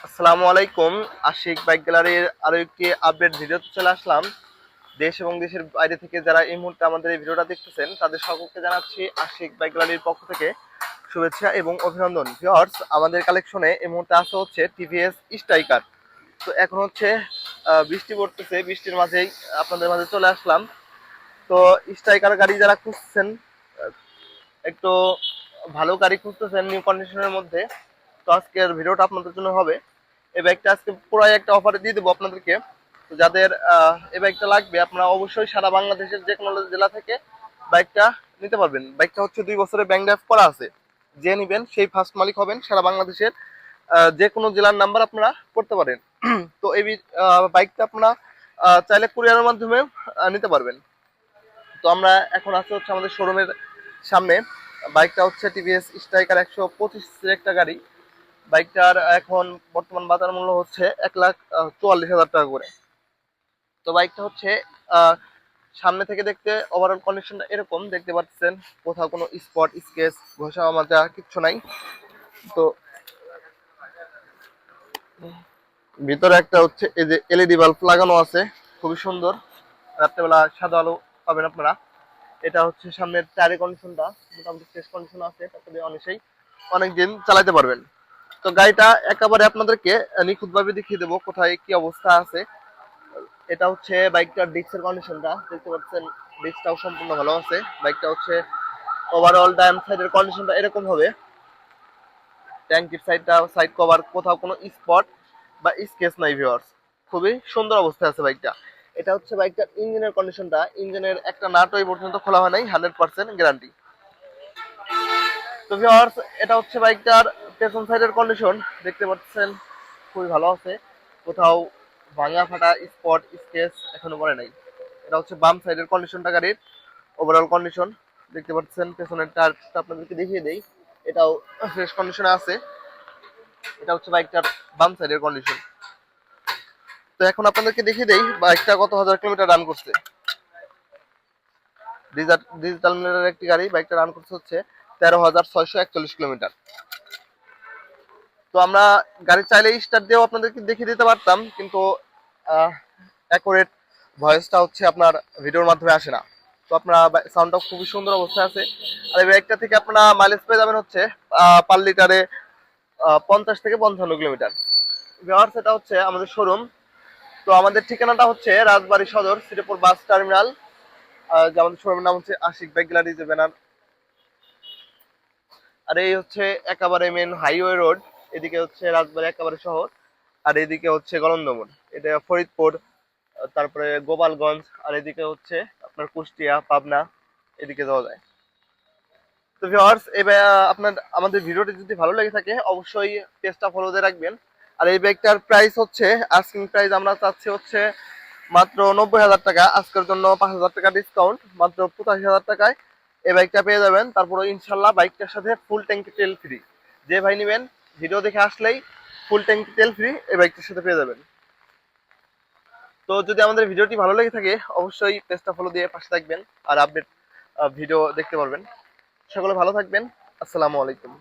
আসসালামু আলাইকুম। আশিক বাইক গ্যালারির আরো একটি আপডেট ভিডিওতে চলে আসলাম। দেশ এবং দেশের বাইরে থেকে যারা এই মুহূর্তে আমাদের এই ভিডিওটা দেখতেছেন তাদের সকলকে জানাচ্ছি আশিক বাইক গ্যালারির পক্ষ থেকে শুভেচ্ছা এবং অভিনন্দন। ভিউয়ার্স, আমাদের কালেকশনে এই মুহূর্তে আছে হচ্ছে টিভিএস স্ট্রাইকার। তো এখন হচ্ছে বৃষ্টি পড়তেছে, বৃষ্টির মাঝেই আপনাদের মাঝে চলে আসলাম। তো স্ট্রাইকার গাড়ি যারা খুঁজছেন, একটু ভালো গাড়ি খুঁজতেছেন নিউ কন্ডিশনের মধ্যে, তো আজকের ভিডিওটা আপনাদের জন্য হবে। এই বাইকটা আজকে পুরাই একটা অফারে দিয়ে দেবো আপনাদেরকে। তো যাদের এই বাইকটা লাগবে আপনারা অবশ্যই সারা বাংলাদেশের যে কোনো জেলা থেকে বাইকটা নিতে পারবেন। বাইকটা হচ্ছে 2 বছরের ব্যাংক ড্রাইভ করা আছে। যে নিবেন সেই ফার্স্ট মালিক হবেন। সারা বাংলাদেশের যে কোনো জেলার নাম্বার আপনারা করতে পারেন। তো এই বাইকটা আপনারা চাইলে কুরিয়ারের মাধ্যমে নিতে পারবেন। তো আমরা এখন আছি হচ্ছে আমাদের শোরুমের সামনে। বাইকটা হচ্ছে টিভিএস স্ট্রাইকার 125 একটা গাড়ি। বাইকটার এখন বর্তমান বাজার মূল্য হচ্ছে 1,44,000 টাকা করে। তো বাইকটা হচ্ছে আহ, সামনে থেকে দেখতে ওভারঅল কন্ডিশনটা এরকম দেখতে পাচ্ছেন। কোথাও কোনো স্পট স্কেচ ঘষা মাজা কিচ্ছু নাই। তো ভিতরে একটা হচ্ছে এই যে এলইডি বাল্ব লাগানো আছে, খুবই সুন্দর। রাত্রেবেলা সাদা আলো পাবেন আপনারা। এটা হচ্ছে সামনের টায়ারের কন্ডিশনটা মোটামুটি ফ্রেশ কন্ডিশন আছে, তারপরে অনেকদিন চালাতে পারবেন। তো গাড়িটা একেবারে আপনাদেরকে নিখুঁতভাবে দেখিয়ে দেবো কোথায় কি অবস্থা আছে। এটা হচ্ছে বাইকটার ডিস্কের কন্ডিশনটা দেখতে পাচ্ছেন। ডিস্কটাও সম্পূর্ণ ভালো আছে। বাইকটা হচ্ছে ওভারঅল ডান সাইডের কন্ডিশনটা এরকম হবে। ট্যাঙ্কির সাইডটা সাইড কভার কোথাও কোনো স্পট বা স্কেচ নাই ভিউয়ার্স। খুবই সুন্দর অবস্থায় আছে বাইকটা। এটা হচ্ছে বাইকটার ইঞ্জিনের কন্ডিশনটা। ইঞ্জিনের একটা নাট ওই পর্যন্ত খোলা হয় নাই, 100% গ্যারান্টি। তো ভিউয়ার্স, এটা হচ্ছে বাইকটার পেছন সাইডের কন্ডিশন দেখতে পাচ্ছেন, খুবই ভালো আছে। কোথাও ভাঙা ফাটা স্পট স্কেচ এখনো পড়ে নাই। এটা হচ্ছে বাম সাইডের কন্ডিশনটা গাড়ির ওভারঅল কন্ডিশন দেখতে পাচ্ছেন। পেছনের টায়ারটা আপনাদেরকে দেখিয়ে দেই, এটাও ফ্রেশ কন্ডিশনে আছে। এটা হচ্ছে বাইকটার বাম সাইডের কন্ডিশন। তো এখন আপনাদেরকে দেখিয়ে দেই বাইকটা কত হাজার কিলোমিটার রান করছে। ডিজিটাল মিটারের একটি গাড়ি, বাইকটা রান করছে হচ্ছে 13,641 কিলোমিটার। তো আমরা গাড়ি চাইলে স্টার্ট দিয়েও আপনাদেরকে দেখিয়ে দিতে পারতাম, কিন্তু অ্যাকুরেট ভয়েসটা হচ্ছে আপনার ভিডিওর মাধ্যমে আসে না। তো আপনার সাউন্ডটা খুবই সুন্দর অবস্থায় আছে। আর এই বাইকটা থেকে আপনারা মাইলেজ পেয়ে যাবেন হচ্ছে পার লিটারে 50 থেকে 55 কিলোমিটার। ভিউয়ার্স, এটা হচ্ছে আমাদের শোরুম। তো আমাদের ঠিকানাটা হচ্ছে রাজবাড়ী সদর শ্রীপুর বাস টার্মিনাল। যে আমাদের শোরুমের নাম হচ্ছে আশিক বাইক গ্যালারি যে ব্যানার। আর এই হচ্ছে একেবারে মেন হাইওয়ে রোড। এদিকে হচ্ছে রাজবাড়ী একেবারে শহর, আর এদিকে হচ্ছে গলন্দমন, এটা ফরিদপুর, তারপরে গোপালগঞ্জ, আর এদিকে হচ্ছে আপনার কুষ্টিয়া পাবনা, এদিকে যাওয়া যায়। তো ভিউয়ার্স, এবার আপনার আমাদের ভিডিওটি যদি ভালো লেগে থাকে অবশ্যই পেজটা ফলো দিয়ে রাখবেন। আর এই ব্যাগটার প্রাইস হচ্ছে, আস্কিং প্রাইস আমরা চাচ্ছি হচ্ছে মাত্র 90,000 টাকা। আজকের জন্য 5,000 টাকা ডিসকাউন্ট, মাত্র 85,000 টাকায় এই বাইকটা পেয়ে যাবেন। তারপরে ইনশাল্লাহ বাইকটার সাথে ফুল ট্যাঙ্কি তেল ফ্রি। যে ভাই নেবেন ভিডিও দেখে আসলেই ফুল ট্যাঙ্কি তেল ফ্রি এই বাইকটার সাথে পেয়ে যাবেন। তো যদি আমাদের ভিডিওটি ভালো লেগে থাকে অবশ্যই পেজটা ফলো দিয়ে পাশে থাকবেন আর আপডেট ভিডিও দেখতে পারবেন। সকলে ভালো থাকবেন। আসসালামু আলাইকুম।